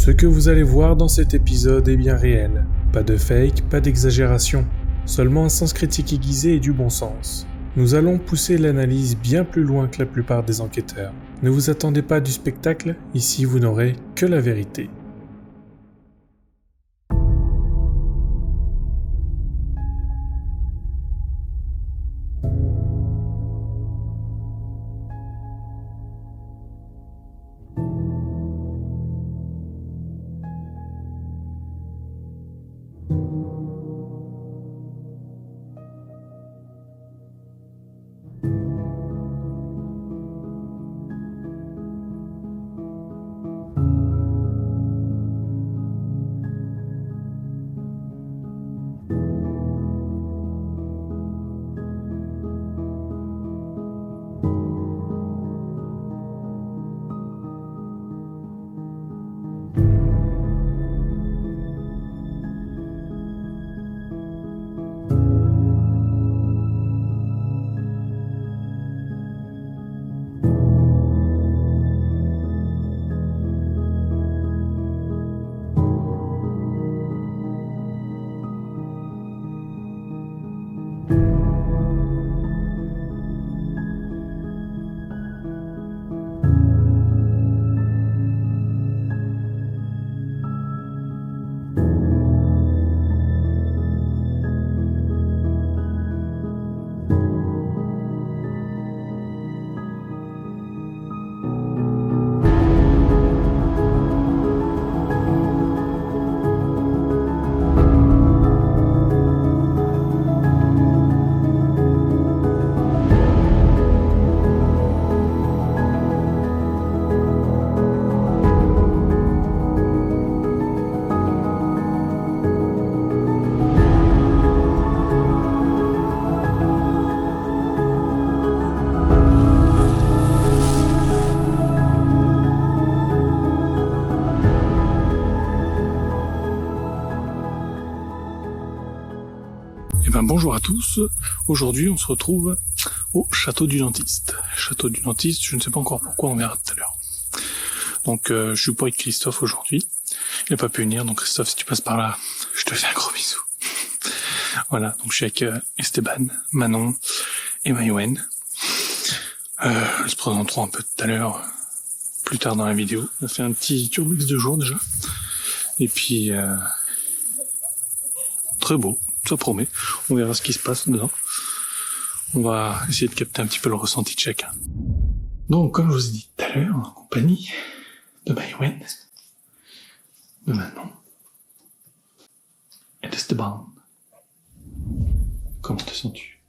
Ce que vous allez voir dans cet épisode est bien réel. Pas de fake, pas d'exagération. Seulement un sens critique aiguisé et du bon sens. Nous allons pousser l'analyse bien plus loin que la plupart des enquêteurs. Ne vous attendez pas du spectacle, ici vous n'aurez que la vérité. Bonjour à tous, aujourd'hui on se retrouve au château du dentiste. Château du dentiste, je ne sais pas encore pourquoi, on verra tout à l'heure. Donc je suis pas avec Christophe aujourd'hui, il n'a pas pu venir, donc Christophe si tu passes par là, je te fais un gros bisou. Voilà, donc je suis avec Esteban, Manon et Mayouen. Ils se présenteront un peu tout à l'heure, plus tard dans la vidéo. On a fait un petit turbix de jour déjà, et puis très beau. Ça promet, on verra ce qui se passe dedans. On va essayer de capter un petit peu le ressenti de chacun. Donc, comme je vous ai dit tout à l'heure, en compagnie de Mayouen, de Manon et d'Esteban. Comment te sens-tu?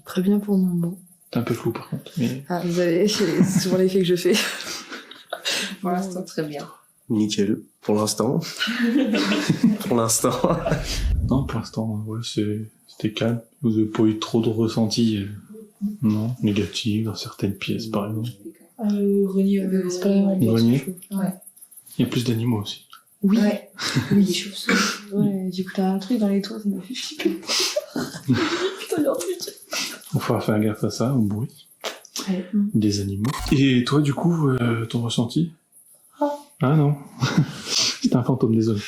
Très bien pour le moment. T'es un peu flou par contre, mais... Ah, vous avez, c'est souvent l'effet que je fais. Pour l'instant, très bien. Nickel, pour l'instant. Pour l'instant. Non, pour l'instant, ouais, c'était calme. Vous avez pas eu trop de ressentis, non, négatifs dans certaines pièces, par exemple. Grenier, c'est pas vraiment bien. Grenier. Ouais. Il y a plus d'animaux aussi. Oui. Ouais. Oui, des chauves-souris. Ouais, j'ai écouté un truc dans les toits, ça m'a fait flipper. Putain, il y a un truc. On va faire gaffe à ça, au bruit. Ouais. Des animaux. Et toi, du coup, ton ressenti? Ah non. C'est un fantôme, désolé.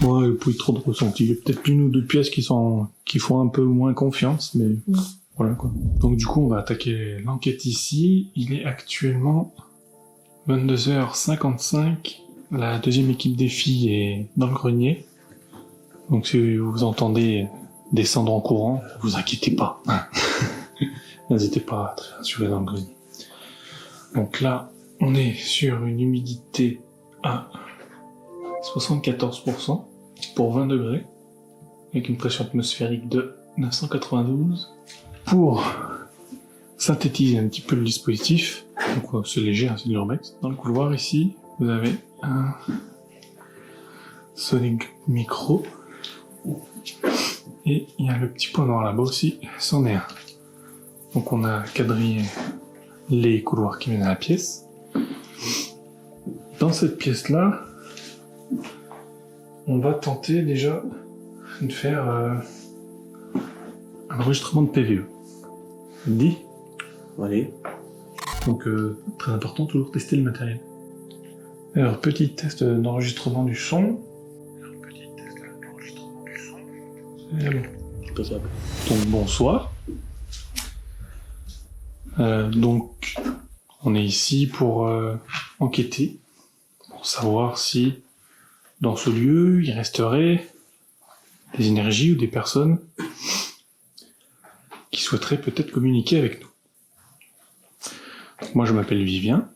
Moi, il n'y a pas eu trop de ressenti. Il y a peut-être une ou deux pièces qui font un peu moins confiance, mais voilà quoi. Donc du coup, on va attaquer l'enquête ici. Il est actuellement 22h55. La deuxième équipe des filles est dans le grenier. Donc si vous entendez descendre en courant, vous inquiétez pas. N'hésitez pas à être rassurés dans le grenier. Donc là, on est sur une humidité à 74% pour 20 degrés, avec une pression atmosphérique de 992. Pour synthétiser un petit peu le dispositif, donc c'est léger, hein, c'est de l'urbex. Dans le couloir ici, vous avez un Sonic Micro, et il y a le petit point noir là-bas aussi, c'en est un. Donc on a quadrillé les couloirs qui mènent à la pièce. Dans cette pièce-là, on va tenter déjà de faire un enregistrement de PVE. Dit. Allez. Donc très important, toujours tester le matériel. Alors, petit test d'enregistrement du son. C'est bon. Impeccable. Donc, bonsoir. Donc, on est ici pour enquêter, pour savoir si dans ce lieu, il resterait des énergies ou des personnes qui souhaiteraient peut-être communiquer avec nous. Donc, moi, je m'appelle Vivien.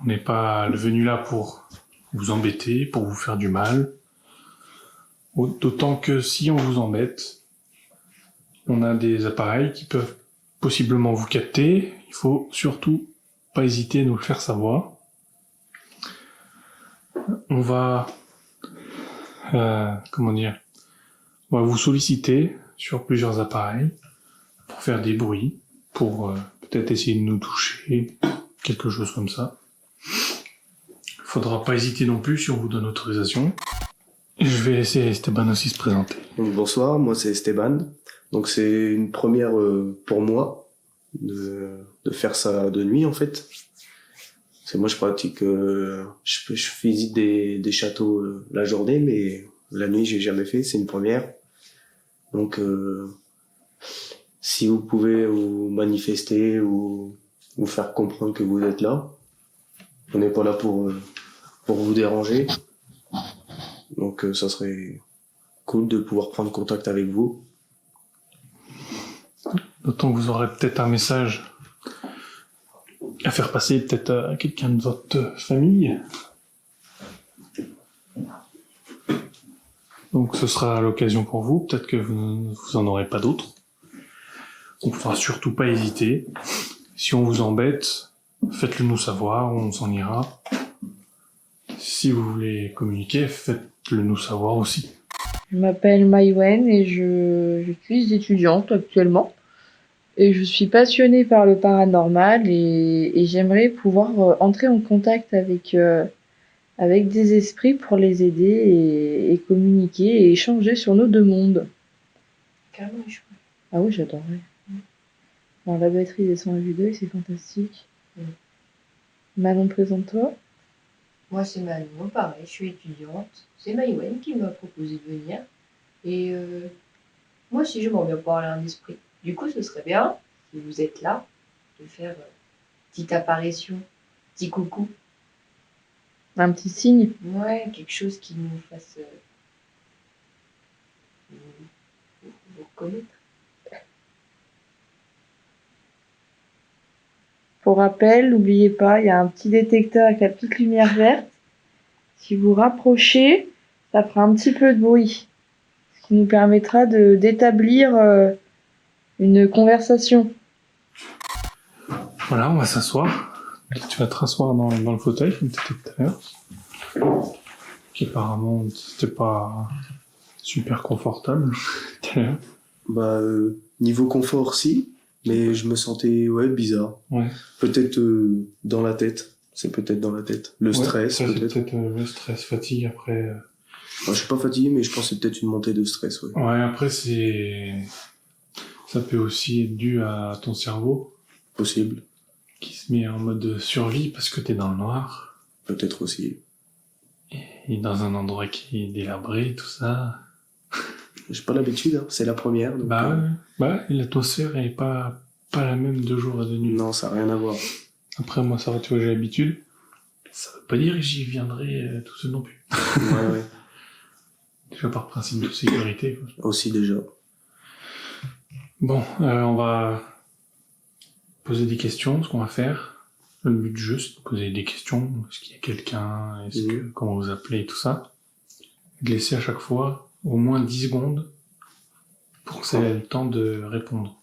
On n'est pas venu là pour vous embêter, pour vous faire du mal. D'autant que si on vous embête, on a des appareils qui peuvent possiblement vous capter. Il faut surtout pas hésiter à nous le faire savoir. On va, on va vous solliciter sur plusieurs appareils pour faire des bruits, pour peut-être essayer de nous toucher, quelque chose comme ça. Il faudra pas hésiter non plus si on vous donne autorisation. Je vais laisser Esteban aussi se présenter. Donc, bonsoir, moi c'est Esteban. Donc c'est une première pour moi de faire ça de nuit en fait. C'est moi je pratique, je visite des châteaux la journée, mais la nuit j'ai jamais fait, c'est une première. Donc si vous pouvez vous manifester ou vous faire comprendre que vous êtes là, on n'est pas là pour vous déranger. Donc ça serait cool de pouvoir prendre contact avec vous. D'autant que vous aurez peut-être un message à faire passer peut-être à quelqu'un de votre famille. Donc ce sera l'occasion pour vous, peut-être que vous en aurez pas d'autres. Donc il faudra surtout pas hésiter. Si on vous embête, faites-le nous savoir, on s'en ira. Si vous voulez communiquer, faites-le nous savoir aussi. Je m'appelle Maïwen et je suis étudiante actuellement. Et je suis passionnée par le paranormal et j'aimerais pouvoir entrer en contact avec des esprits pour les aider et communiquer et échanger sur nos deux mondes. Carrément, je Ah oui, j'adorerais. Alors, la batterie descend à vue d'œil, c'est fantastique. Manon, présente-toi. Moi, c'est Manon, pareil, je suis étudiante. C'est Maïwen qui m'a proposé de venir. Et moi aussi, je m'en viens parler à un esprit. Du coup, ce serait bien, si vous êtes là, de faire petite apparition, petit coucou. Un petit signe. Ouais, quelque chose qui nous fasse vous reconnaître. Pour rappel, n'oubliez pas, il y a un petit détecteur avec la petite lumière verte. Si vous rapprochez, ça fera un petit peu de bruit. Ce qui nous permettra d'établir une conversation. Voilà, on va s'asseoir. Tu vas te rasseoir dans le fauteuil, comme tu étais tout à l'heure. Qui apparemment, c'était pas super confortable tout à l'heure. Bah niveau confort si, mais je me sentais bizarre. Ouais. Peut-être dans la tête. C'est peut-être dans la tête. Le stress ça, peut-être. C'est peut-être le stress, fatigue après. Enfin, je suis pas fatigué, mais je pense que c'est peut-être une montée de stress. Ouais. Ouais, après ça peut aussi être dû à ton cerveau Possible. qui se met en mode survie parce que t'es dans le noir Peut-être aussi. et dans un endroit qui est délabré, tout ça. J'ai pas l'habitude, hein. C'est la première. Donc, L'atmosphère est pas la même de jour et de nuit. non, ça n'a rien à voir. Après, moi, ça va, tu vois, j'ai l'habitude. Ça veut pas dire que j'y viendrai tout seul non plus. Ouais. Déjà par principe de sécurité, quoi. Aussi déjà. Bon, on va poser des questions, ce qu'on va faire. Le but du jeu, c'est de poser des questions. Est-ce qu'il y a quelqu'un? Comment vous appelez? Tout ça. De laisser à chaque fois au moins 10 secondes pour que ça ait le temps de répondre.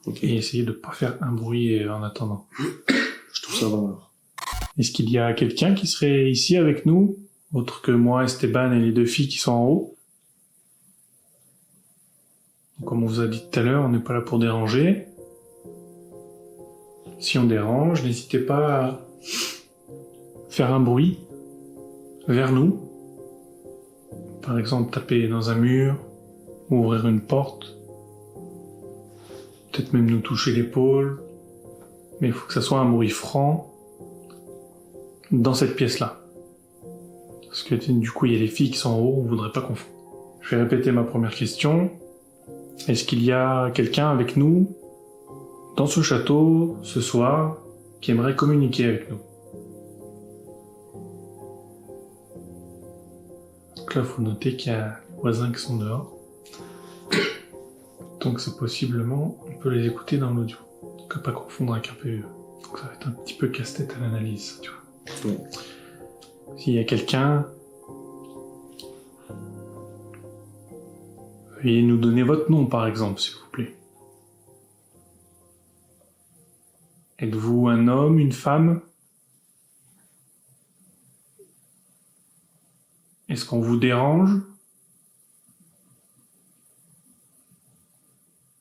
Ok. Et essayer de pas faire un bruit en attendant. Je trouve ça vraiment. Est-ce qu'il y a quelqu'un qui serait ici avec nous, autre que moi, Esteban et les deux filles qui sont en haut? Donc, comme on vous a dit tout à l'heure, on n'est pas là pour déranger. Si on dérange, n'hésitez pas à faire un bruit vers nous. Par exemple, taper dans un mur, ou ouvrir une porte. Peut-être même nous toucher l'épaule. Mais il faut que ça soit un bruit franc. dans cette pièce-là. Parce que du coup, il y a les filles qui sont en haut, on voudrait pas confondre. Je vais répéter ma première question. Est-ce qu'il y a quelqu'un avec nous, dans ce château, ce soir, qui aimerait communiquer avec nous? Donc là, il faut noter qu'il y a les voisins qui sont dehors. Donc c'est possiblement, on peut les écouter dans l'audio. Donc pas confondre avec un PVE. Donc ça va être un petit peu casse-tête à l'analyse, tu vois. Ouais. S'il y a quelqu'un, veuillez nous donner votre nom, par exemple, s'il vous plaît. Êtes-vous un homme, une femme? Est-ce qu'on vous dérange?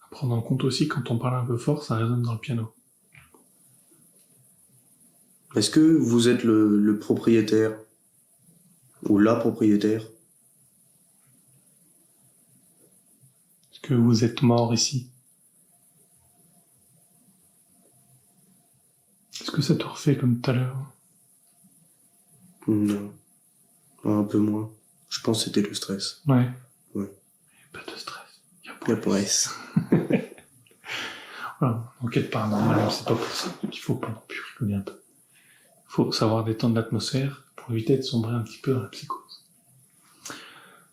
À prendre en compte aussi, quand on parle un peu fort, ça résonne dans le piano. Est-ce que vous êtes le propriétaire ou la propriétaire? Est-ce que vous êtes mort ici? Est-ce que ça te refait comme tout à l'heure? Non. Un peu moins. Je pense que c'était le stress. Ouais. Ouais. Pas de stress. Il y a La paresse. Voilà, enquête paranormale, c'est pas pour ça. Donc il faut pas non plus rigoler un peu. Il faut savoir détendre l'atmosphère pour éviter de sombrer un petit peu dans la psychose.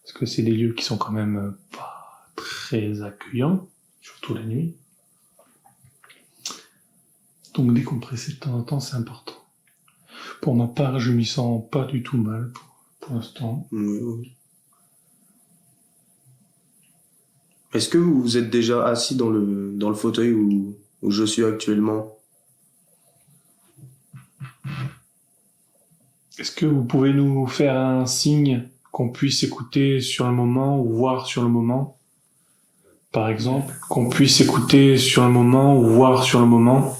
Parce que c'est des lieux qui sont quand même pas très accueillants, surtout la nuit. Donc décompresser de temps en temps, c'est important. Pour ma part, je m'y sens pas du tout mal pour l'instant. Oui. Est-ce que vous êtes déjà assis dans le fauteuil où je suis actuellement? Est-ce que vous pouvez nous faire un signe qu'on puisse écouter sur le moment ou voir sur le moment? Par exemple, qu'on puisse écouter sur le moment ou voir sur le moment?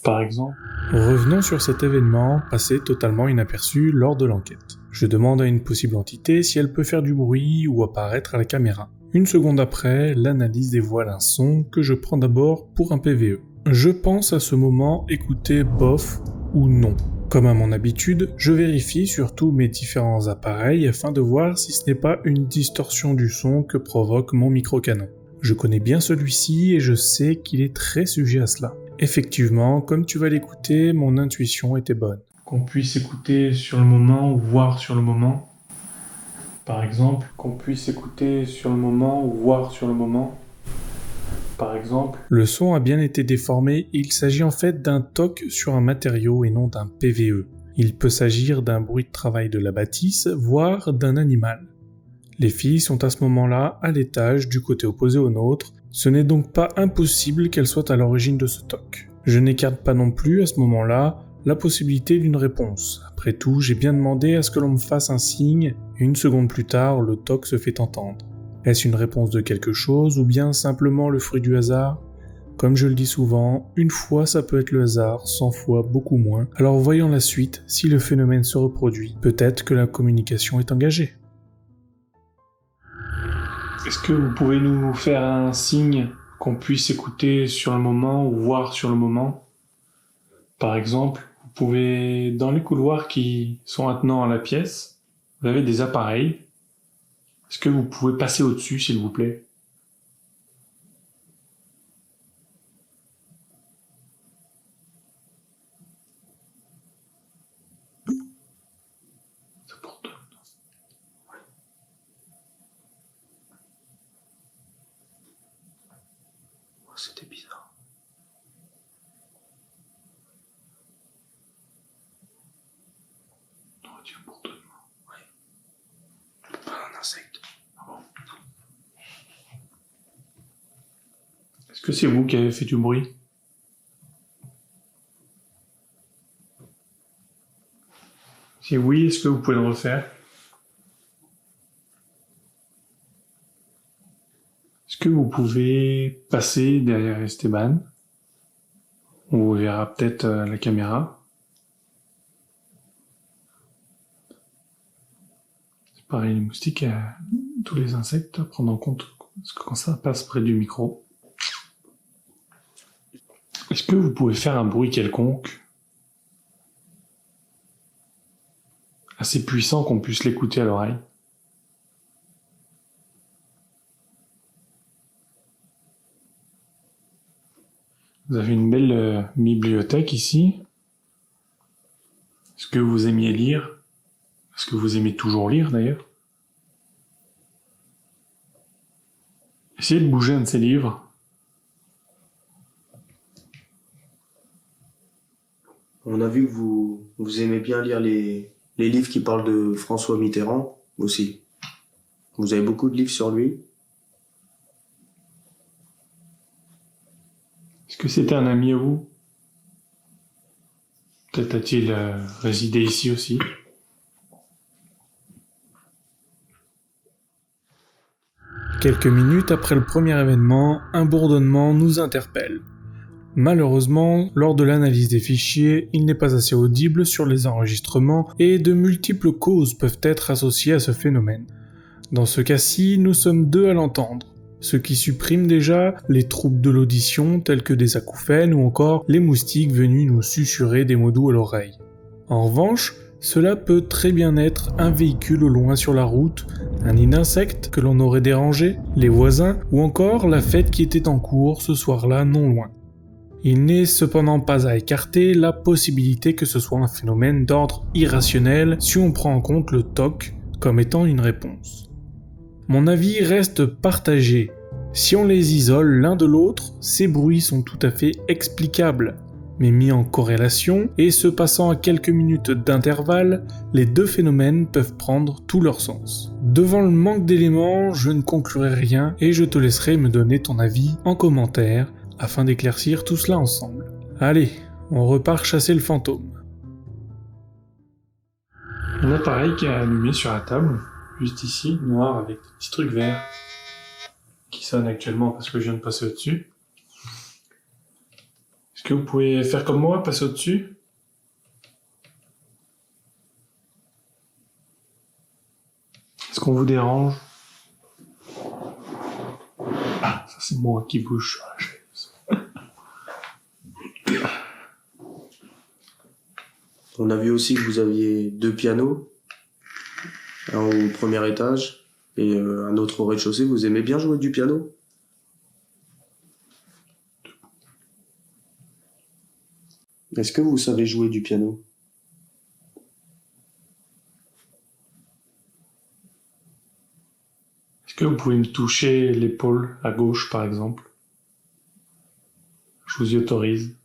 Par exemple. Revenons sur cet événement passé totalement inaperçu lors de l'enquête. Je demande à une possible entité si elle peut faire du bruit ou apparaître à la caméra. Une seconde après, l'analyse dévoile un son que je prends d'abord pour un PVE. Je pense à ce moment écouter bof ou non. Comme à mon habitude, je vérifie sur tous mes différents appareils afin de voir si ce n'est pas une distorsion du son que provoque mon micro-canon. Je connais bien celui-ci et je sais qu'il est très sujet à cela. Effectivement, comme tu vas l'écouter, mon intuition était bonne. Qu'on puisse écouter sur le moment ou voir sur le moment. Par exemple, qu'on puisse écouter sur le moment ou voir sur le moment. Par exemple. Le son a bien été déformé et il s'agit en fait d'un toc sur un matériau et non d'un PVE. Il peut s'agir d'un bruit de travail de la bâtisse, voire d'un animal. Les filles sont à ce moment-là à l'étage du côté opposé au nôtre, ce n'est donc pas impossible qu'elles soient à l'origine de ce toc. Je n'écarte pas non plus à ce moment-là la possibilité d'une réponse. Après tout, j'ai bien demandé à ce que l'on me fasse un signe, et une seconde plus tard, le toc se fait entendre. Est-ce une réponse de quelque chose ou bien simplement le fruit du hasard? Comme je le dis souvent, une fois ça peut être le hasard, 100 fois beaucoup moins. Alors voyons la suite, si le phénomène se reproduit, peut-être que la communication est engagée. Est-ce que vous pouvez nous faire un signe qu'on puisse écouter sur le moment ou voir sur le moment? Par exemple, vous pouvez, dans les couloirs qui sont attenants à la pièce, vous avez des appareils. Est-ce que vous pouvez passer au-dessus, s'il vous plaît? Ça porte. Oh, c'était bizarre. On retient pour deux. Pas un insecte. Est-ce que c'est vous qui avez fait du bruit? Si oui, est-ce que vous pouvez le refaire? Est-ce que vous pouvez passer derrière Esteban? On verra peut-être la caméra. C'est pareil, les moustiques, tous les insectes, à prendre en compte. Parce que quand ça passe près du micro. Est-ce que vous pouvez faire un bruit quelconque? assez puissant qu'on puisse l'écouter à l'oreille. Vous avez une belle bibliothèque ici. Est-ce que vous aimiez lire? Est-ce que vous aimez toujours lire d'ailleurs? Essayez de bouger un de ces livres. On a vu que vous aimez bien lire les livres qui parlent de François Mitterrand aussi. Vous avez beaucoup de livres sur lui. Est-ce que c'était un ami à vous? Peut-être a-t-il résidé ici aussi? Quelques minutes après le premier événement, un bourdonnement nous interpelle. Malheureusement, lors de l'analyse des fichiers, il n'est pas assez audible sur les enregistrements et de multiples causes peuvent être associées à ce phénomène. Dans ce cas-ci, nous sommes deux à l'entendre, ce qui supprime déjà les troubles de l'audition tels que des acouphènes ou encore les moustiques venus nous susurrer des mots doux à l'oreille. En revanche, cela peut très bien être un véhicule au loin sur la route, un nid d'insectes que l'on aurait dérangé, les voisins ou encore la fête qui était en cours ce soir-là non loin. Il n'est cependant pas à écarter la possibilité que ce soit un phénomène d'ordre irrationnel si on prend en compte le TOC comme étant une réponse. Mon avis reste partagé. Si on les isole l'un de l'autre, ces bruits sont tout à fait explicables. Mais mis en corrélation et se passant à quelques minutes d'intervalle, les deux phénomènes peuvent prendre tout leur sens. Devant le manque d'éléments, je ne conclurai rien et je te laisserai me donner ton avis en commentaire afin d'éclaircir tout cela ensemble. Allez, on repart chasser le fantôme. Un appareil qui est allumé sur la table, juste ici, noir avec des petits trucs verts, qui sonne actuellement parce que je viens de passer au-dessus. Est-ce que vous pouvez faire comme moi, passer au-dessus? Est-ce qu'on vous dérange? Ah, ça c'est moi qui bouge sur la chaise. On a vu aussi que vous aviez 2 pianos, un au premier étage et un autre au rez-de-chaussée. Vous aimez bien jouer du piano? Est-ce que vous savez jouer du piano? Est-ce que vous pouvez me toucher l'épaule à gauche, par exemple? Je vous y autorise.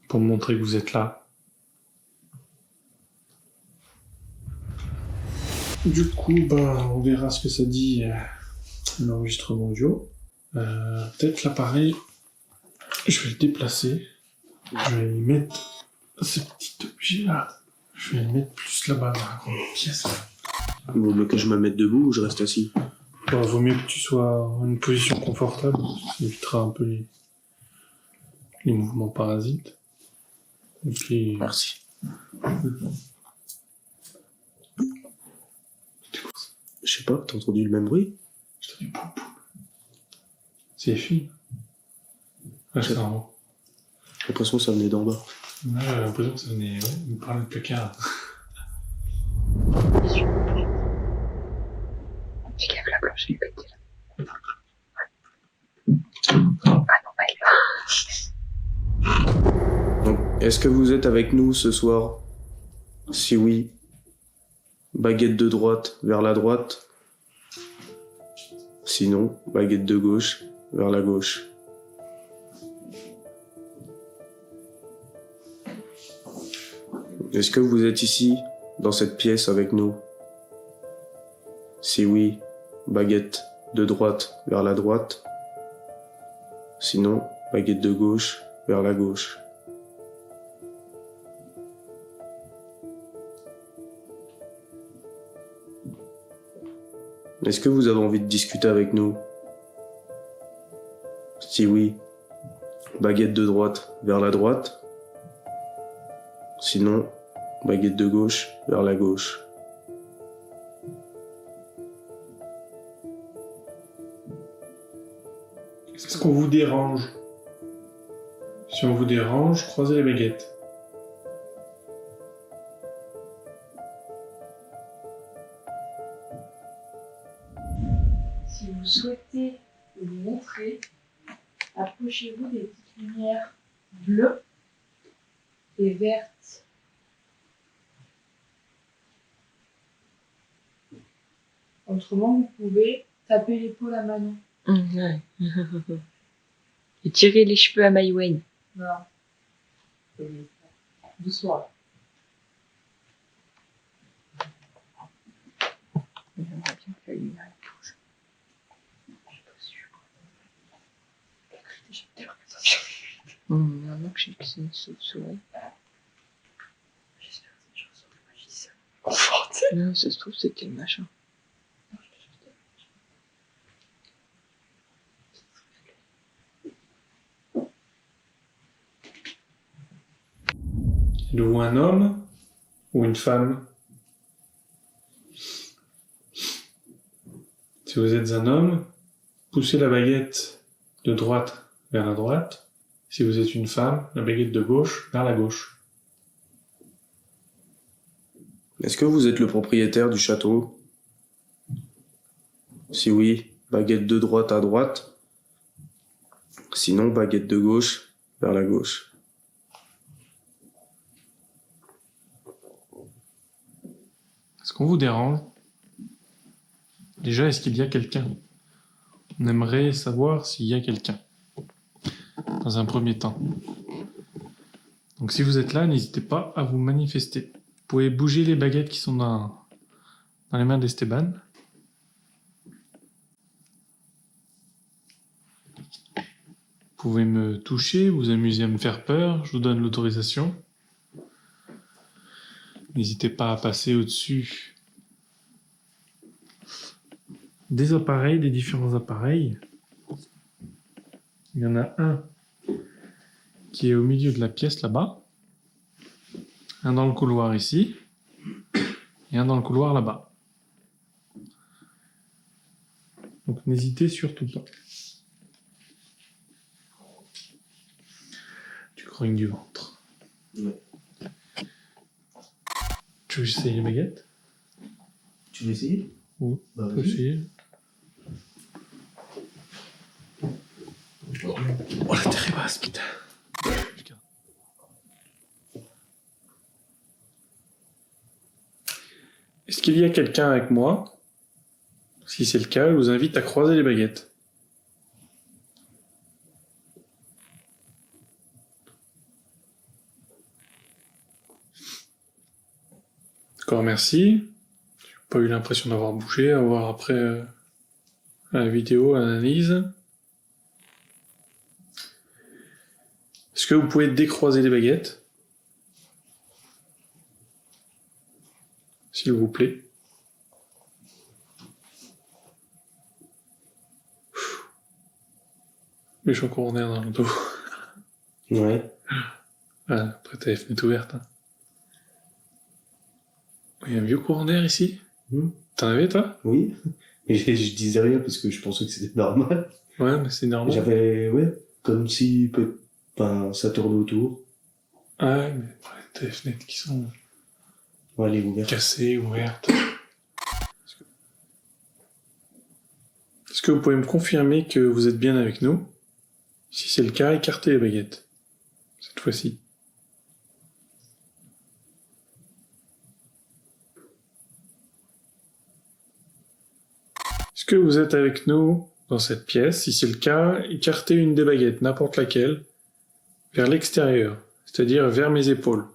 Pour me montrer que vous êtes là. Du coup, on verra ce que ça dit l'enregistrement audio. Peut-être l'appareil, je vais le déplacer. Je vais y mettre ce petit objet-là. Je vais le mettre plus là-bas dans la grande pièce. Vous voulez que je me mette debout ou je reste assis? Vaut mieux que tu sois en une position confortable. Ça évitera un peu les mouvements parasites. Et puis... Merci. Je sais pas, t'as entendu le même bruit? J'ai entendu poum poum. C'est les filles. Ah, c'est en haut. J'ai l'impression que ça venait d'en bas. Ouais, j'ai l'impression que ça venait me parler de placard. Tu lèves la planche, elle est là. Ah non, elle est là. Donc, est-ce que vous êtes avec nous ce soir? Si oui, baguette de droite vers la droite. Sinon, baguette de gauche vers la gauche. Est-ce que vous êtes ici, dans cette pièce avec nous? Si oui, baguette de droite vers la droite. Sinon, baguette de gauche vers la gauche. Est-ce que vous avez envie de discuter avec nous? Si oui, baguette de droite vers la droite. Sinon, baguette de gauche vers la gauche. Est-ce qu'on vous dérange? Si on vous dérange, croisez les baguettes. si vous souhaitez vous montrer, approchez-vous des petites lumières bleues et vertes. Autrement, vous pouvez taper l'épaule à Manon. Ouais. Et tirer les cheveux à Maïwen. Non. Doucement. J'aimerais bien que la lumière bouge. Maintenant que j'ai que c'est une chauve-souris. J'espère que c'est une chanson de magicien. Non, ça se trouve, c'est quel machin. Êtes-vous un homme ou une femme? Si vous êtes un homme, poussez la baguette de droite vers la droite. Si vous êtes une femme, la baguette de gauche vers la gauche. Est-ce que vous êtes le propriétaire du château? Si oui, baguette de droite à droite. Sinon, baguette de gauche vers la gauche. Est-ce qu'on vous dérange? Déjà, est-ce qu'il y a quelqu'un? On aimerait savoir s'il y a quelqu'un. Dans un premier temps. Donc si vous êtes là, n'hésitez pas à vous manifester. Vous pouvez bouger les baguettes qui sont dans les mains d'Esteban. Vous pouvez me toucher, vous amuser à me faire peur, je vous donne l'autorisation. N'hésitez pas à passer au-dessus des appareils, des différents appareils. Il y en a un qui est au milieu de la pièce là-bas, un dans le couloir ici, et un dans le couloir là-bas. Donc n'hésitez surtout pas. Tu grognes du ventre. Ouais. Tu veux essayer les baguettes? Tu veux essayer? Oui, Bah, on peut essayer. Oh la terre est basse, putain. Est-ce qu'il y a quelqu'un avec moi? Si c'est le cas, je vous invite à croiser les baguettes. D'accord, merci. J'ai pas eu l'impression d'avoir bougé, à voir après la vidéo, l'analyse. Est-ce que vous pouvez décroiser les baguettes? S'il vous plaît. Méchant courant d'air dans le dos. Ouais. Ah, après t'as les fenêtres ouvertes. Hein. Il y a un vieux courant d'air ici? T'en avais toi? Oui. Et je disais rien parce que je pensais que c'était normal. Ouais, mais c'est normal. J'avais, ouais, comme si ça tourne autour. Ah ouais, mais t'as les fenêtres qui sont Ouais, elle est ouverte. cassées, ouvertes. Est-ce que vous pouvez me confirmer que vous êtes bien avec nous? Si c'est le cas, écartez les baguettes. Cette fois-ci. Est-ce que vous êtes avec nous dans cette pièce? Si c'est le cas, écartez une des baguettes, n'importe laquelle, vers l'extérieur, c'est-à-dire vers mes épaules.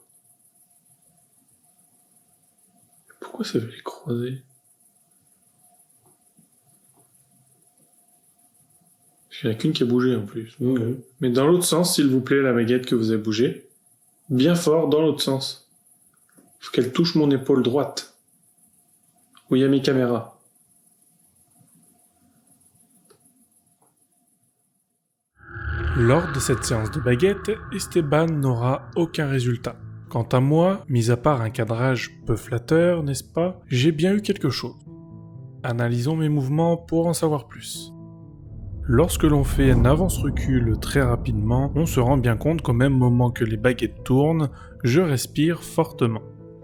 Pourquoi ça veut les croiser? Parce qu'il n'y en a qu'une qui a bougé en plus. Ouais. Mais dans l'autre sens, s'il vous plaît, la baguette que vous avez bougée. Bien fort dans l'autre sens. Il faut qu'elle touche mon épaule droite. Où il y a mes caméras. Lors de cette séance de baguette, Esteban n'aura aucun résultat. Quant à moi, mis à part un cadrage peu flatteur, n'est-ce pas, j'ai bien eu quelque chose. Analysons mes mouvements pour en savoir plus. Lorsque l'on fait un avance-recul très rapidement, on se rend bien compte qu'au même moment que les baguettes tournent, je respire fortement.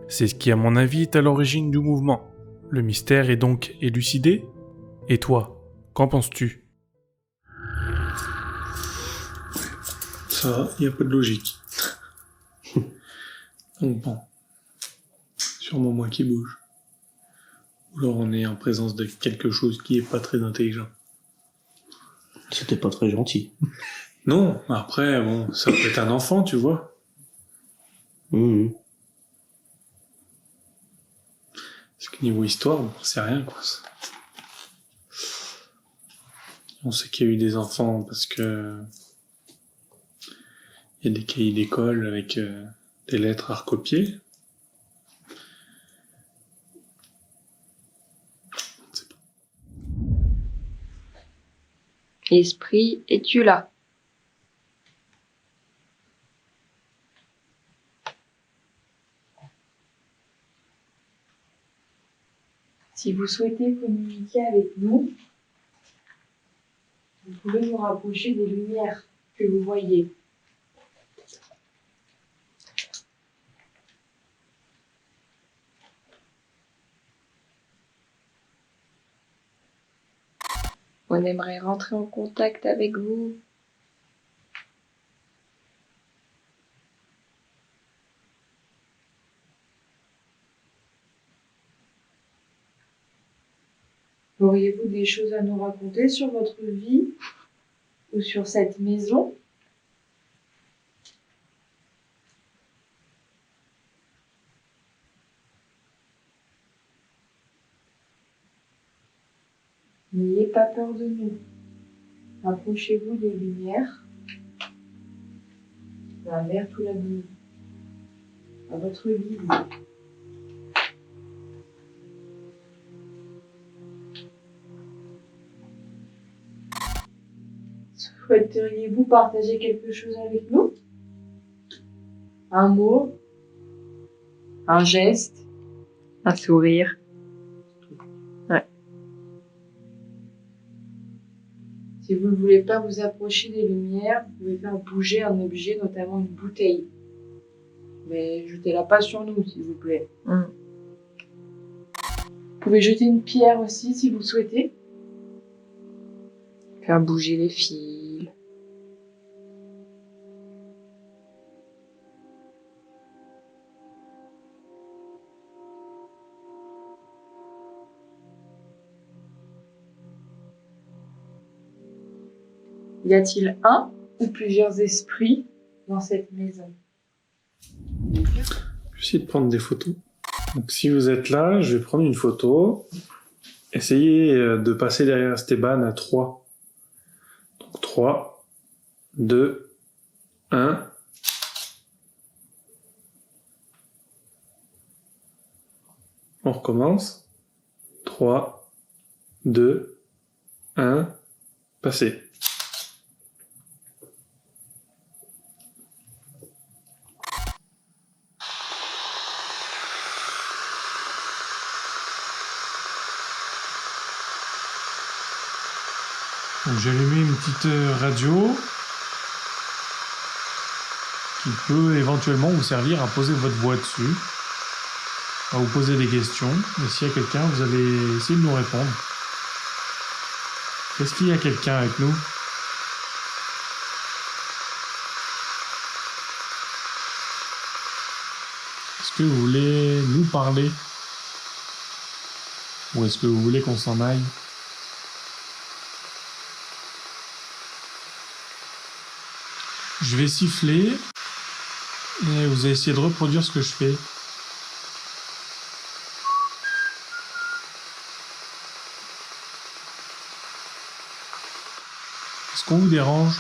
C'est ce qui à mon avis est à l'origine du mouvement. Le mystère est donc élucidé. Et toi, Qu'en penses-tu? Ça va, il n'y a pas de logique. Donc bon, sûrement moi qui bouge. Ou alors on est en présence de quelque chose qui est pas très intelligent. C'était pas très gentil. Non, après, bon, ça peut être un enfant, tu vois. Mhm. Parce que niveau histoire, on sait rien, quoi. On sait qu'il y a eu des enfants parce que il y a des cahiers d'école avec des lettres à recopier. Esprit, es-tu là? Si vous souhaitez communiquer avec nous, vous pouvez vous rapprocher des lumières que vous voyez. On aimerait rentrer en contact avec vous. Auriez-vous des choses à nous raconter sur votre vie ou sur cette maison? N'ayez pas peur de nous. Rapprochez-vous des lumières, la mère ou la nuit, à votre guide. Souhaiteriez-vous partager quelque chose avec nous? Un mot, un geste? Un sourire. Si vous ne voulez pas vous approcher des lumières, vous pouvez faire bouger un objet, notamment une bouteille. Mais jetez-la pas sur nous, s'il vous plaît. Mm. Vous pouvez jeter une pierre aussi, si vous souhaitez. Faire bouger les fils. Y a-t-il un ou plusieurs esprits dans cette maison? Je vais essayer de prendre des photos. Donc si vous êtes là, je vais prendre une photo. Essayez de passer derrière Esteban à 3. Donc 3, 2, 1. On recommence. 3, 2, 1. Passez. Donc j'ai allumé une petite radio qui peut éventuellement vous servir à poser votre voix dessus, à vous poser des questions. Et s'il y a quelqu'un, vous allez essayer de nous répondre. Est-ce qu'il y a quelqu'un avec nous? Est-ce que vous voulez nous parler? Ou est-ce que vous voulez qu'on s'en aille? Je vais siffler et vous allez essayer de reproduire ce que je fais. Est-ce qu'on vous dérange?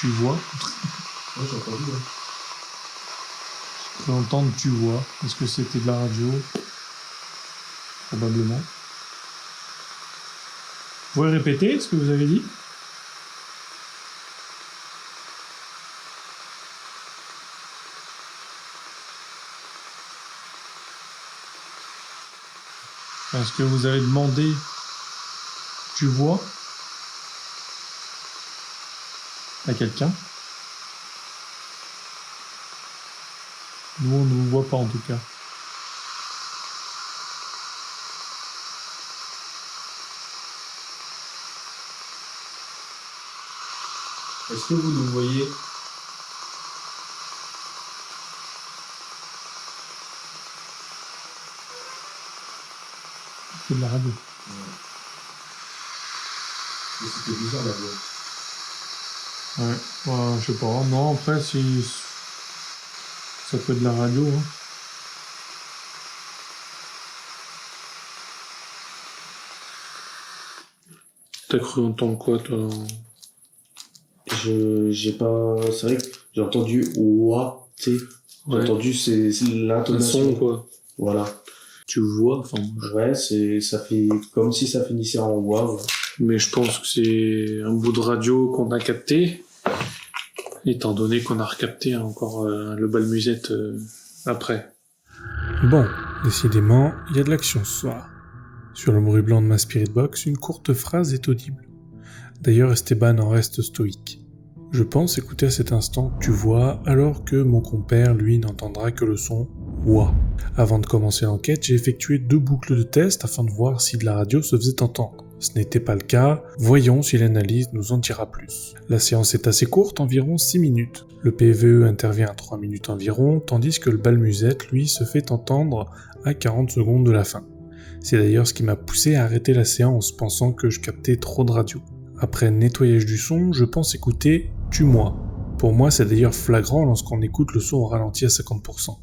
tu vois. Ouais, j'ai entendu. Ouais. Je peux entendre tu vois. Est-ce que c'était de la radio? Probablement. Vous pouvez répéter ce que vous avez dit? Est-ce que vous avez demandé tu vois à quelqu'un? Nous, on ne vous voit pas en tout cas. Est-ce que vous nous voyez? C'est de la radio. C'était bizarre la voix. Ouais, je sais pas. Non, après, si ça peut être de la radio. Hein. T'as cru entendre quoi, toi? J'ai pas. C'est vrai que j'ai entendu ouah, tu sais. J'ai entendu c'est l'intonation. Un son, quoi. Voilà. Tu vois, enfin. Ouais, ça fait comme si ça finissait en ouah. Ouais. Mais je pense que c'est un bout de radio qu'on a capté, étant donné qu'on a recapté encore le bal musette après. Bon, décidément, il y a de l'action ce soir. Sur le bruit blanc de ma Spirit Box, une courte phrase est audible. D'ailleurs, Esteban en reste stoïque. Je pense écouter à cet instant « tu vois » alors que mon compère, lui, n'entendra que le son « ouah ». Avant de commencer l'enquête, j'ai effectué 2 boucles de test afin de voir si de la radio se faisait entendre. Ce n'était pas le cas, voyons si l'analyse nous en dira plus. La séance est assez courte, environ 6 minutes. Le PVE intervient à 3 minutes environ, tandis que le bal musette, lui, se fait entendre à 40 secondes de la fin. C'est d'ailleurs ce qui m'a poussé à arrêter la séance, pensant que je captais trop de radio. Après nettoyage du son, je pense écouter « tue-moi ». Pour moi, c'est d'ailleurs flagrant lorsqu'on écoute le son au ralenti à 50%.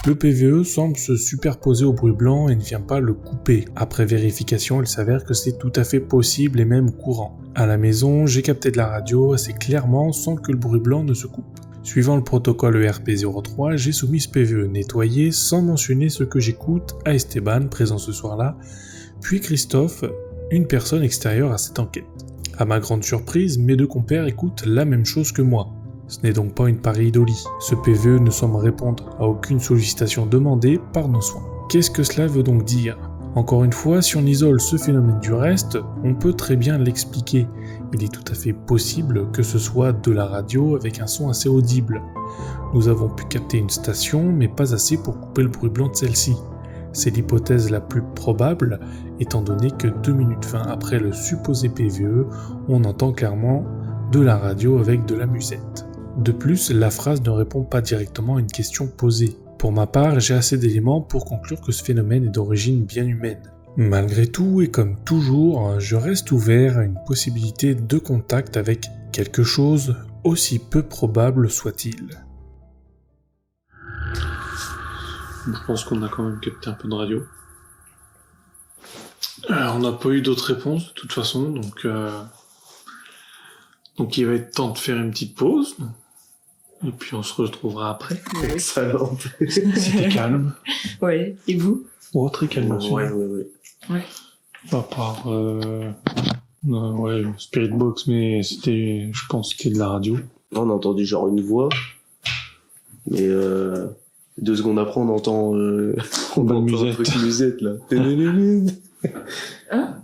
Le PVE semble se superposer au bruit blanc et ne vient pas le couper. Après vérification, il s'avère que c'est tout à fait possible et même courant. À la maison, j'ai capté de la radio assez clairement sans que le bruit blanc ne se coupe. Suivant le protocole ERP03, j'ai soumis ce PVE nettoyé sans mentionner ce que j'écoute à Esteban, présent ce soir-là, puis Christophe, une personne extérieure à cette enquête. À ma grande surprise, mes 2 compères écoutent la même chose que moi. Ce n'est donc pas une pareidolie. Ce PVE ne semble répondre à aucune sollicitation demandée par nos soins. Qu'est-ce que cela veut donc dire ? Encore une fois, si on isole ce phénomène du reste, on peut très bien l'expliquer. Il est tout à fait possible que ce soit de la radio avec un son assez audible. Nous avons pu capter une station, mais pas assez pour couper le bruit blanc de celle-ci. C'est l'hypothèse la plus probable, étant donné que 2 minutes 20 après le supposé PVE, on entend clairement de la radio avec de la musette. De plus, la phrase ne répond pas directement à une question posée. Pour ma part, j'ai assez d'éléments pour conclure que ce phénomène est d'origine bien humaine. Malgré tout, et comme toujours, je reste ouvert à une possibilité de contact avec quelque chose, aussi peu probable soit-il. Je pense qu'on a quand même capté un peu de radio. On n'a pas eu d'autres réponses de toute façon, donc il va être temps de faire une petite pause. Et puis on se retrouvera après. Excellent. C'était calme. Ouais, et vous? Oh, très calme aussi. Ouais. À part Spirit Box, mais c'était, je pense, c'était de la radio. On a entendu genre une voix, mais 2 secondes après on entend un truc musette là. Hein?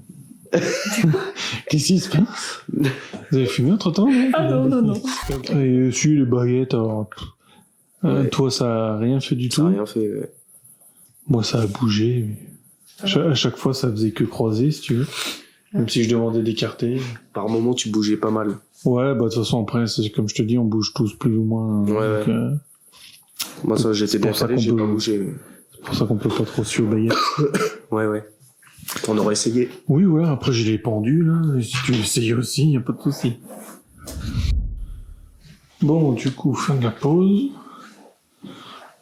Qu'est-ce qui se passe? Vous avez fumé entre-temps? Ah non. Et si les baguettes, alors, toi ça a rien fait du tout? Ça a rien fait. Ouais. Moi ça a bougé. Mais... À chaque fois ça faisait que croiser si tu veux. Même si je demandais d'écarter. Par moment tu bougeais pas mal. Ouais, bah de toute façon après, c'est comme je te dis, on bouge tous plus ou moins. Ouais. Donc, moi ça j'étais bien calé, j'ai pas bougé. C'est pour ça qu'on peut pas trop suivre baguette. Ouais. On aurait essayé. Oui, voilà, après j'ai les pendus, là. Et si tu veux essayer aussi, y a pas de souci. Bon, du coup, fin de la pause.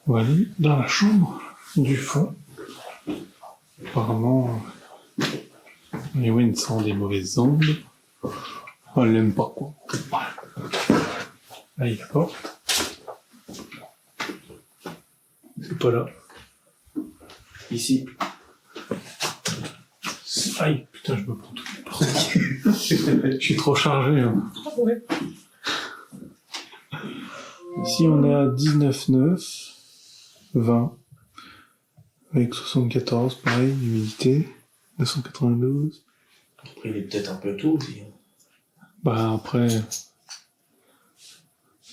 On va aller dans la chambre. du fond. Apparemment, Maïwen sent des mauvaises ondes. Elle l'aime pas, quoi. Là, il la porte. C'est pas là. Ici. Aïe, putain, je me prends toutes les portes. Je suis trop chargé. Hein. Ici, on est à 19,9, 20, avec 74, pareil, d'humidité, 292. Après, il est peut-être un peu tôt aussi. Bah, après,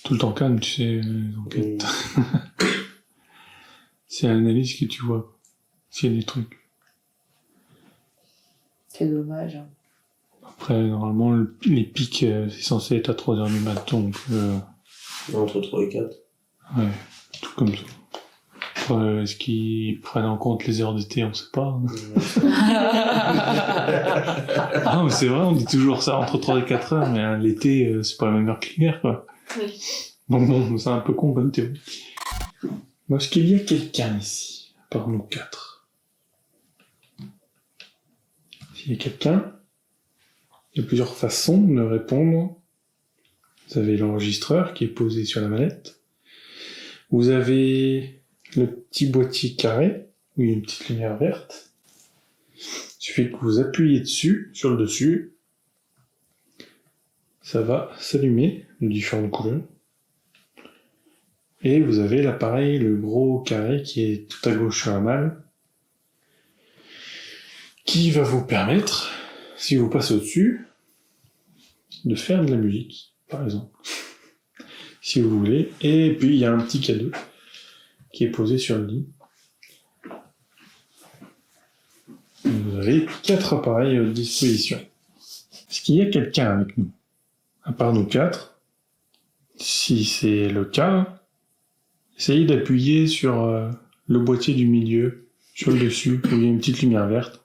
tout le temps calme, tu sais, les enquêtes. C'est à l'analyse que tu vois s'il y a des trucs. C'est dommage. Hein. Après, normalement, les pics, c'est censé être à 3h du matin, donc... Entre 3 et 4. Ouais, tout comme ça. Après, est-ce qu'ils prennent en compte les heures d'été, on sait pas. Ah, mais c'est vrai, on dit toujours ça entre 3 et 4 heures, mais l'été, c'est pas la même heure que l'hiver, quoi. Oui. Donc bon, c'est un peu con comme théorie. Bon, est-ce qu'il y a quelqu'un ici, à part nous 4? S'il y a quelqu'un, il y a plusieurs façons de répondre. Vous avez l'enregistreur qui est posé sur la manette. Vous avez le petit boîtier carré, où il y a une petite lumière verte. Il suffit que vous appuyez dessus, sur le dessus. Ça va s'allumer de différentes couleurs. Et vous avez l'appareil, le gros carré qui est tout à gauche sur la malle, qui va vous permettre, si vous passez au-dessus, de faire de la musique, par exemple, si vous voulez. Et puis il y a un petit cadeau qui est posé sur le lit. Vous avez 4 appareils à votre disposition. Est-ce qu'il y a quelqu'un avec nous, à part nous 4? Si c'est le cas, essayez d'appuyer sur le boîtier du milieu, sur le dessus, où il y a une petite lumière verte.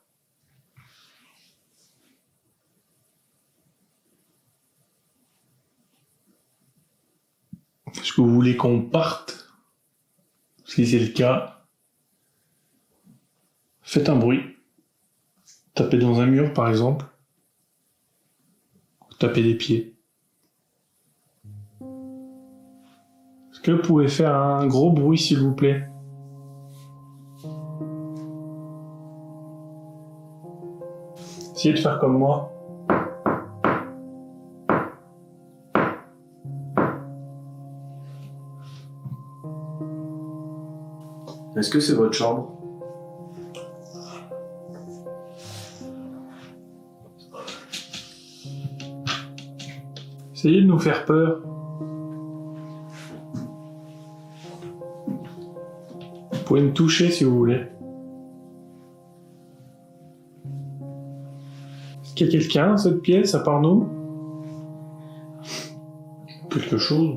Est-ce que vous voulez qu'on parte? Si c'est le cas, faites un bruit. Tapez dans un mur, par exemple. Tapez des pieds. Est-ce que vous pouvez faire un gros bruit, s'il vous plaît? Essayez de faire comme moi. Est-ce que c'est votre chambre? Essayez de nous faire peur. Vous pouvez me toucher si vous voulez. Est-ce qu'il y a quelqu'un dans cette pièce à part nous? Quelque chose?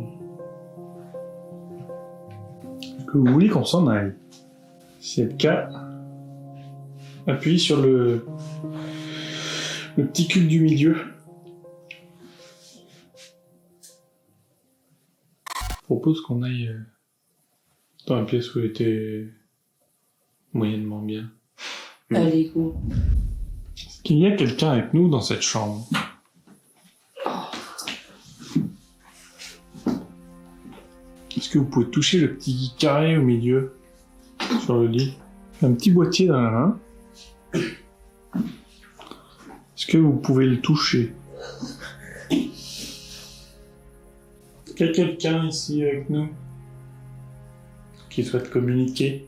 Est-ce que vous voulez qu'on s'en aille? Si c'est le cas, appuyez sur le petit cube du milieu. Je propose qu'on aille dans la pièce où elle était moyennement bien. Allez, go. Est-ce qu'il y a quelqu'un avec nous dans cette chambre? Est-ce que vous pouvez toucher le petit carré au milieu, sur le lit? Un petit boîtier dans la main. Est-ce que vous pouvez le toucher? Est-ce qu'il y a quelqu'un ici avec nous qui souhaite communiquer?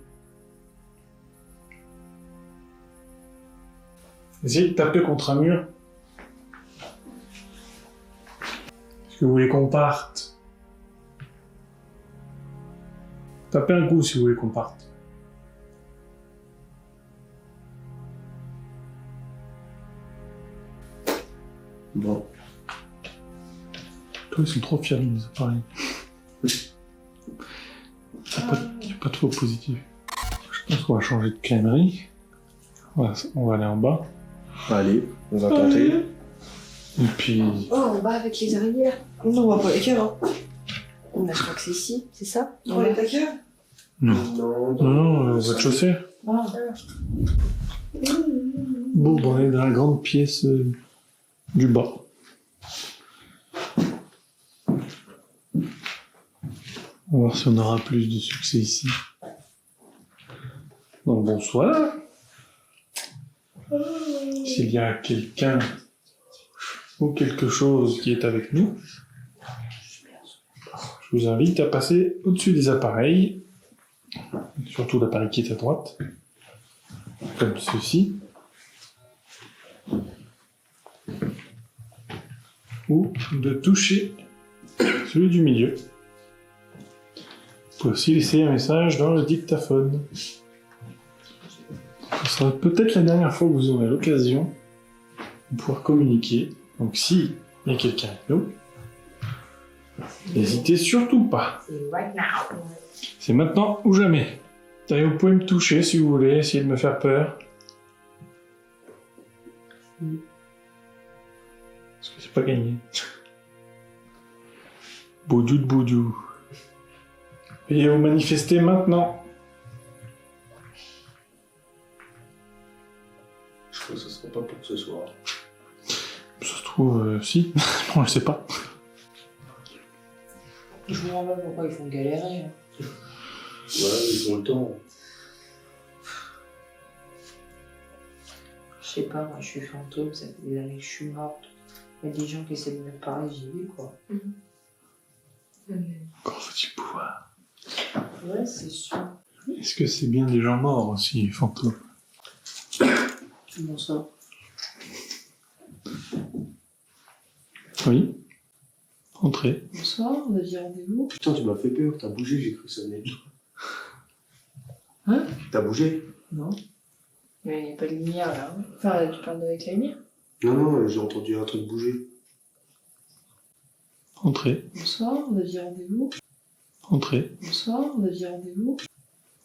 Essayez de taper contre un mur. Est-ce que vous voulez qu'on parte? Tapez un coup si vous voulez qu'on parte. Bon. Toi, ils sont trop fiers de mes appareils. Il n'y a pas de faux positif. Je pense qu'on va changer de crèmerie. On va aller en bas. Allez, on va tenter. Et puis... Oh, en bas avec les araignées là. Non, on va pas les caves, hein. Je crois que c'est ici, c'est ça? On va les cave. Non, au rez-de-chaussée. Ah, Bon, on est dans la grande pièce du bas. On va voir si on aura plus de succès ici. Donc bonsoir. S'il y a quelqu'un ou quelque chose qui est avec nous, je vous invite à passer au-dessus des appareils, surtout l'appareil qui est à droite, comme ceci, ou de toucher celui du milieu. Vous pouvez aussi laisser un message dans le dictaphone. Ce sera peut-être la dernière fois que vous aurez l'occasion de pouvoir communiquer. Donc si il y a quelqu'un avec nous, n'hésitez surtout pas. C'est maintenant ou jamais. D'ailleurs, vous pouvez me toucher si vous voulez, essayer de me faire peur. Parce que c'est pas gagné. Boudou de boudou. Veuillez vous manifester maintenant. Je crois que ce sera pas pour ce soir. Ça se trouve, si. On le sait pas. Je me rends pas pourquoi ils font galérer. Hein. Ouais, ils ont le temps. Je sais pas, moi je suis fantôme, ça fait des années que je suis morte. Il y a des gens qui essaient de me parler, j'y vais quoi. Encore faut-il pouvoir. Ouais, c'est sûr. Est-ce que c'est bien des gens morts aussi, les fantômes? Bonsoir. Oui. Entrez. Bonsoir, on a dit rendez-vous. Putain, tu m'as fait peur, t'as bougé, j'ai cru que ça venait de toi. Hein? T'as bougé? Non. Mais il n'y a pas de lumière là. Hein. Enfin, tu parles avec la lumière? Non, j'ai entendu un truc bouger. Entrez. Bonsoir, on a dit rendez-vous. Entrez. Bonsoir, on a dit rendez-vous.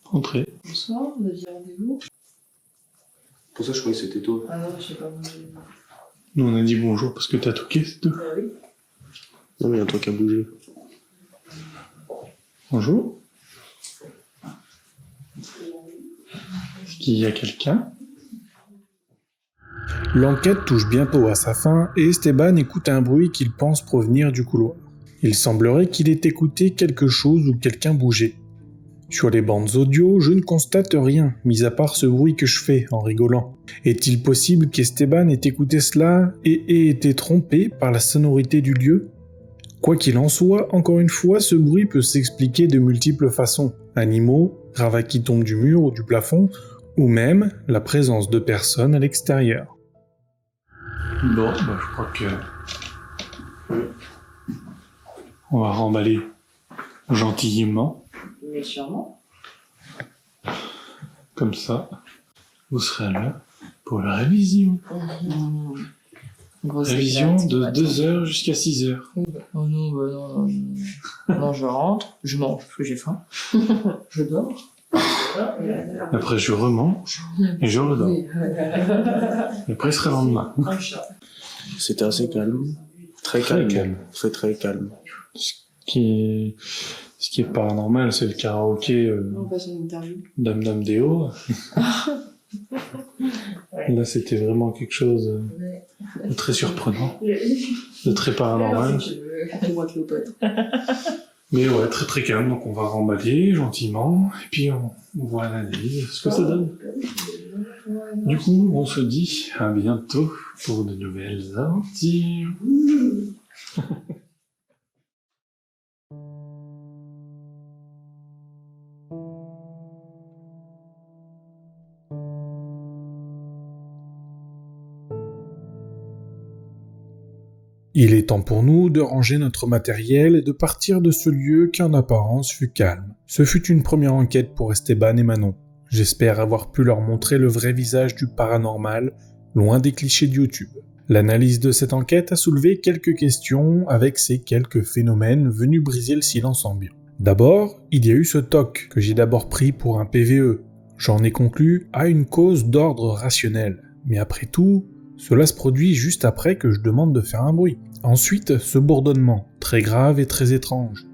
Entrez. Bonsoir, on a dit rendez-vous. Pour ça, je croyais que c'était toi. Ah non, je sais pas bouger. Nous on a dit bonjour parce que t'as toqué, c'est tout. Ah oui. Non, mais il y a un truc à bouger. Bonjour. Est-ce qu'il y a quelqu'un? L'enquête touche bientôt à sa fin et Esteban écoute un bruit qu'il pense provenir du couloir. Il semblerait qu'il ait écouté quelque chose ou quelqu'un bouger. Sur les bandes audio, je ne constate rien, mis à part ce bruit que je fais en rigolant. Est-il possible qu'Esteban ait écouté cela et ait été trompé par la sonorité du lieu? Quoi qu'il en soit, encore une fois, ce bruit peut s'expliquer de multiples façons. Animaux, gravats qui tombent du mur ou du plafond, ou même la présence de personnes à l'extérieur. Bon, bah, je crois que... On va remballer gentiment. Mais sûrement. Comme ça, vous serez là pour la révision. Grosse Révision éclate, de attends. 2h jusqu'à 6h. Oh non, bah non. Non, je rentre, je mange parce que j'ai faim. Je dors. Après, je remange et je redors. Oui. Et après, ce sera le lendemain. Un chat. C'était assez calme. Très Très calme. calme. Très calme. Ce qui est paranormal, c'est le karaoké On passe une interview. Dame Dame Déo. Là, c'était vraiment quelque chose de très surprenant, de très paranormal. Appelle-moi Cléopâtre. Mais ouais, très très calme. Donc, on va remballer gentiment et puis on voit l'analyse, ce que ça donne. Du coup, on se dit à bientôt pour de nouvelles aventures. Il est temps pour nous de ranger notre matériel et de partir de ce lieu qui en apparence fut calme. Ce fut une première enquête pour Esteban et Manon. J'espère avoir pu leur montrer le vrai visage du paranormal, loin des clichés de YouTube. L'analyse de cette enquête a soulevé quelques questions avec ces quelques phénomènes venus briser le silence ambiant. D'abord, il y a eu ce TOC que j'ai d'abord pris pour un PVE. J'en ai conclu à une cause d'ordre rationnel. Mais après tout, cela se produit juste après que je demande de faire un bruit. Ensuite, ce bourdonnement, très grave et très étrange.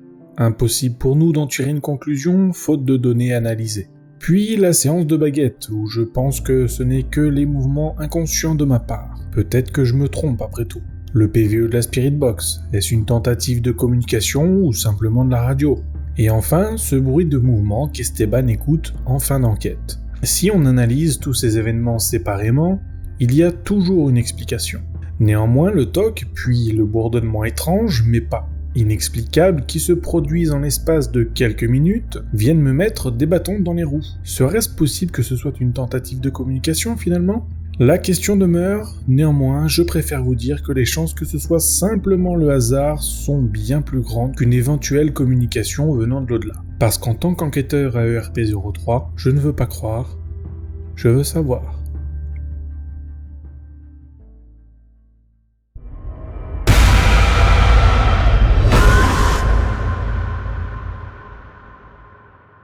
Impossible pour nous d'en tirer une conclusion, faute de données analysées. Puis la séance de baguette, où je pense que ce n'est que les mouvements inconscients de ma part. Peut-être que je me trompe après tout. Le PVE de la Spirit Box, est-ce une tentative de communication ou simplement de la radio? Et enfin, ce bruit de mouvement qu'Esteban écoute en fin d'enquête. Si on analyse tous ces événements séparément, il y a toujours une explication. Néanmoins, le toc, puis le bourdonnement étrange, mais pas inexplicable, qui se produisent en l'espace de quelques minutes, viennent me mettre des bâtons dans les roues. Serait-ce possible que ce soit une tentative de communication finalement ? La question demeure, néanmoins, je préfère vous dire que les chances que ce soit simplement le hasard sont bien plus grandes qu'une éventuelle communication venant de l'au-delà. Parce qu'en tant qu'enquêteur à ERP03, je ne veux pas croire, je veux savoir.